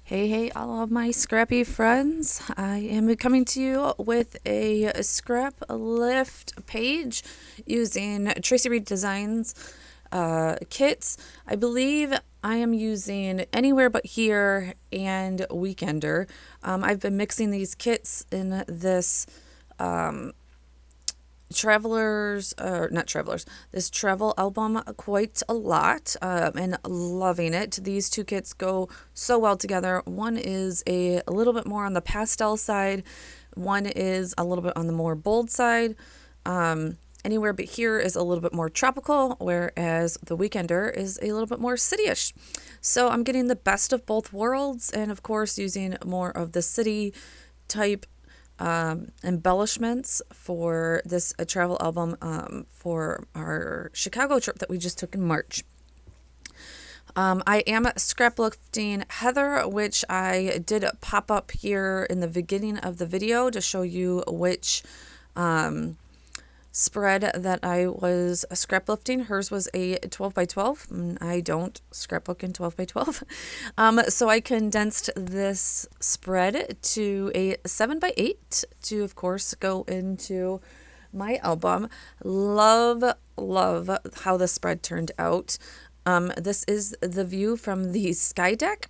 Hey, all of my scrappy friends. I am coming to you with a Scraplift page using Tracy Reed Designs kits. I believe I am using Anywhere But Here and Weekender. I've been mixing these kits in this this travel album quite a lot, and loving it. These two kits go so well together. One is a little bit more on the pastel side, one is a little bit on the more bold side. Anywhere But Here is a little bit more tropical, whereas The Weekender is a little bit more cityish. So I'm getting the best of both worlds, and of course using more of the city type embellishments for this travel album for our Chicago trip that we just took in March. I am scraplifting Heather, which I did pop up here in the beginning of the video to show you which spread that I was scraplifting. Hers was a 12 by 12. I don't scrapbook in 12 by 12. So I condensed this spread to a 7 by 8 to, of course, go into my album. Love how the spread turned out. This is the view from the sky deck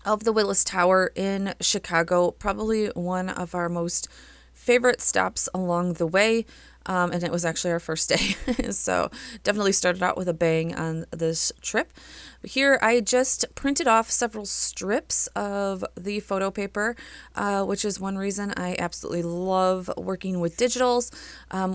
of the Willis Tower in Chicago, probably one of our most favorite stops along the way. And it was actually our first day. So definitely started out with a bang on this trip. Here I just printed off several strips of the photo paper, which is one reason I absolutely love working with digitals.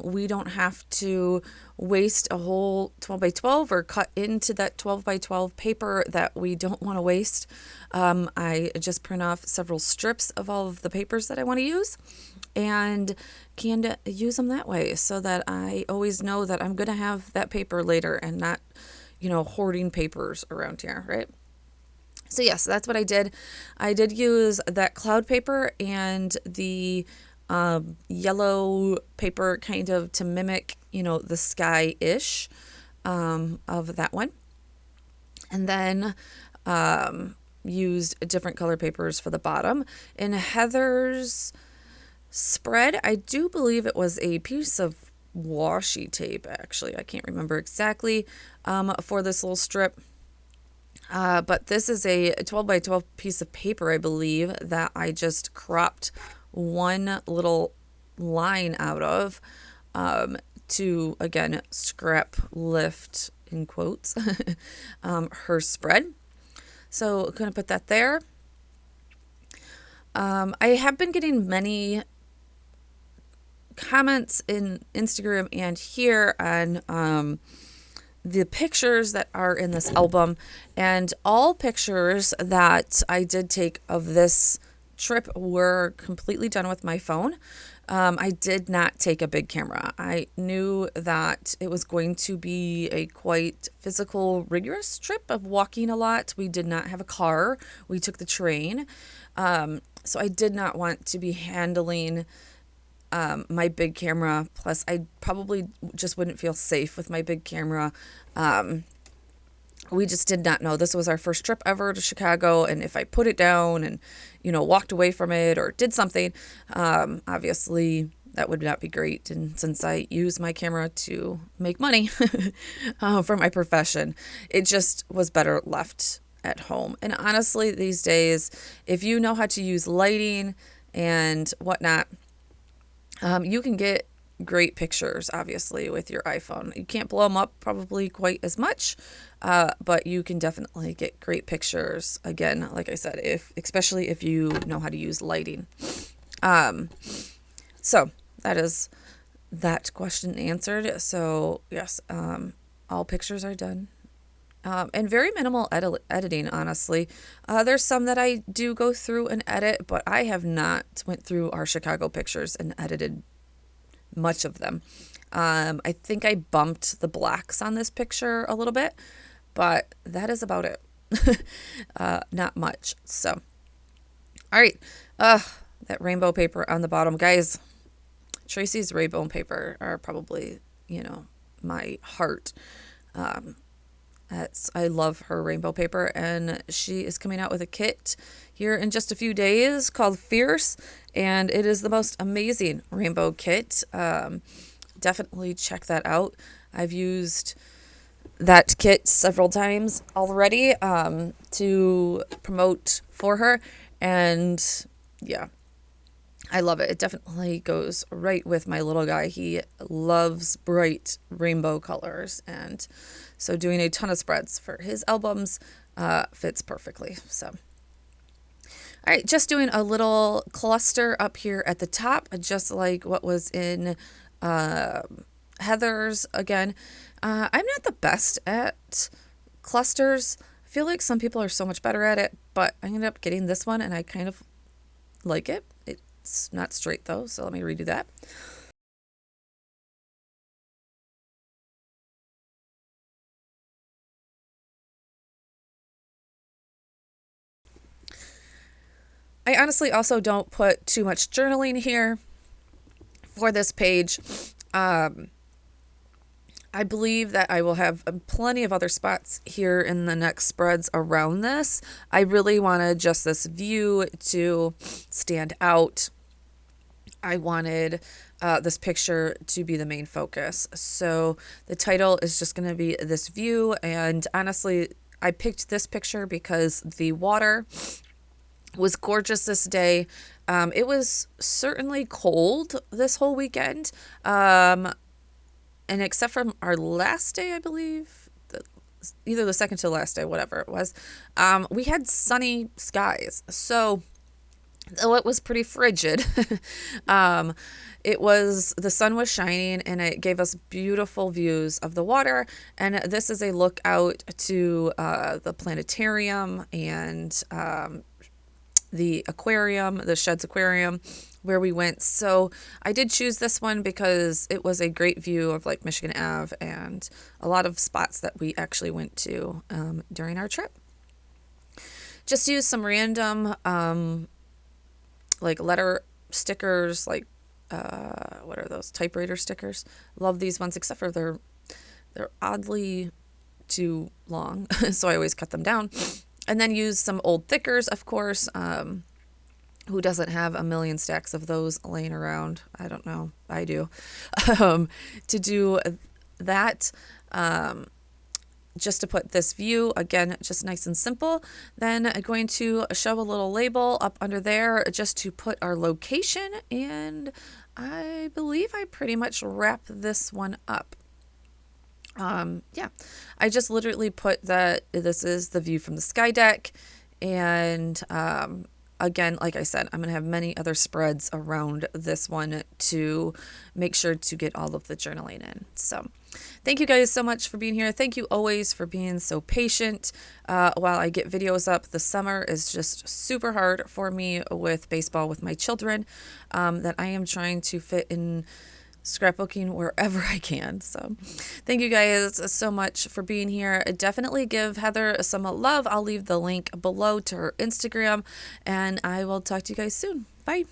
We don't have to waste a whole 12 by 12 or cut into that 12 by 12 paper that we don't want to waste. I just print off several strips of all of the papers that I want to use and can use them that way so that I always know that I'm going to have that paper later and not, hoarding papers around here, right? So yes, that's what I did. I did use that cloud paper and the yellow paper kind of to mimic, the sky-ish of that one. And then used different color papers for the bottom. In Heather's spread, I do believe it was a piece of washi tape, actually. I can't remember exactly for this little strip. But this is a 12 by 12 piece of paper, I believe, that I just cropped one little line out of to, again, scrap lift, in quotes, her spread. So I'm going to put that there. I have been getting many comments in Instagram and here on the pictures that are in this album, and all pictures that I did take of this trip were completely done with my phone. I did not take a big camera. I knew that it was going to be a quite physical, rigorous trip of walking a lot. We did not have a car. We took the train. So I did not want to be handling my big camera. Plus, I probably just wouldn't feel safe with my big camera. We just did not know. This was our first trip ever to Chicago, and if I put it down and, walked away from it or did something, obviously that would not be great. And since I use my camera to make money for my profession, it just was better left at home. And honestly, these days, if you know how to use lighting and whatnot, you can get great pictures, obviously, with your iPhone. You can't blow them up probably quite as much, but you can definitely get great pictures. Again, like I said, especially if you know how to use lighting. So that is that question answered. So yes, all pictures are done. And very minimal editing, honestly. There's some that I do go through and edit, but I have not went through our Chicago pictures and edited much of them. I think I bumped the blacks on this picture a little bit, but that is about it. Not much. So, all right. That rainbow paper on the bottom. Guys, Tracy's rainbow paper are probably, my heart. I love her rainbow paper, and she is coming out with a kit here in just a few days called Fierce, and it is the most amazing rainbow kit. Definitely check that out. I've used that kit several times already to promote for her, and yeah, I love it. It definitely goes right with my little guy. He loves bright rainbow colors, and so doing a ton of spreads for his albums fits perfectly. So, all right, just doing a little cluster up here at the top, just like what was in Heather's again. I'm not the best at clusters. I feel like some people are so much better at it, but I ended up getting this one and I kind of like it. It's not straight though, so let me redo that. I honestly also don't put too much journaling here for this page. I believe that I will have plenty of other spots here in the next spreads around this. I really wanted just this view to stand out. I wanted this picture to be the main focus. So the title is just going to be this view. And honestly, I picked this picture because the water was gorgeous this day. It was certainly cold this whole weekend. And except for our last day, I believe, either the second to last day, whatever it was, we had sunny skies. So though it was pretty frigid, the sun was shining and it gave us beautiful views of the water. And this is a look out to the planetarium and the aquarium, the Sheds Aquarium, where we went. So I did choose this one because it was a great view of like Michigan Ave and a lot of spots that we actually went to during our trip. Just use some random like letter stickers, like what are those, typewriter stickers? Love these ones, except for they're oddly too long, so I always cut them down. And then use some old thickers, of course. Who doesn't have a million stacks of those laying around? I don't know. I do. To do that, just to put this view, again, just nice and simple. Then I'm going to shove a little label up under there just to put our location. And I believe I pretty much wrap this one up. Yeah, I just literally put that this is the view from the sky deck. And again, like I said, I'm going to have many other spreads around this one to make sure to get all of the journaling in. So thank you guys so much for being here. Thank you always for being so patient while I get videos up. The summer is just super hard for me with baseball with my children that I am trying to fit in scrapbooking wherever I can. So thank you guys so much for being here. Definitely give Heather some love. I'll leave the link below to her Instagram, and I will talk to you guys soon. Bye.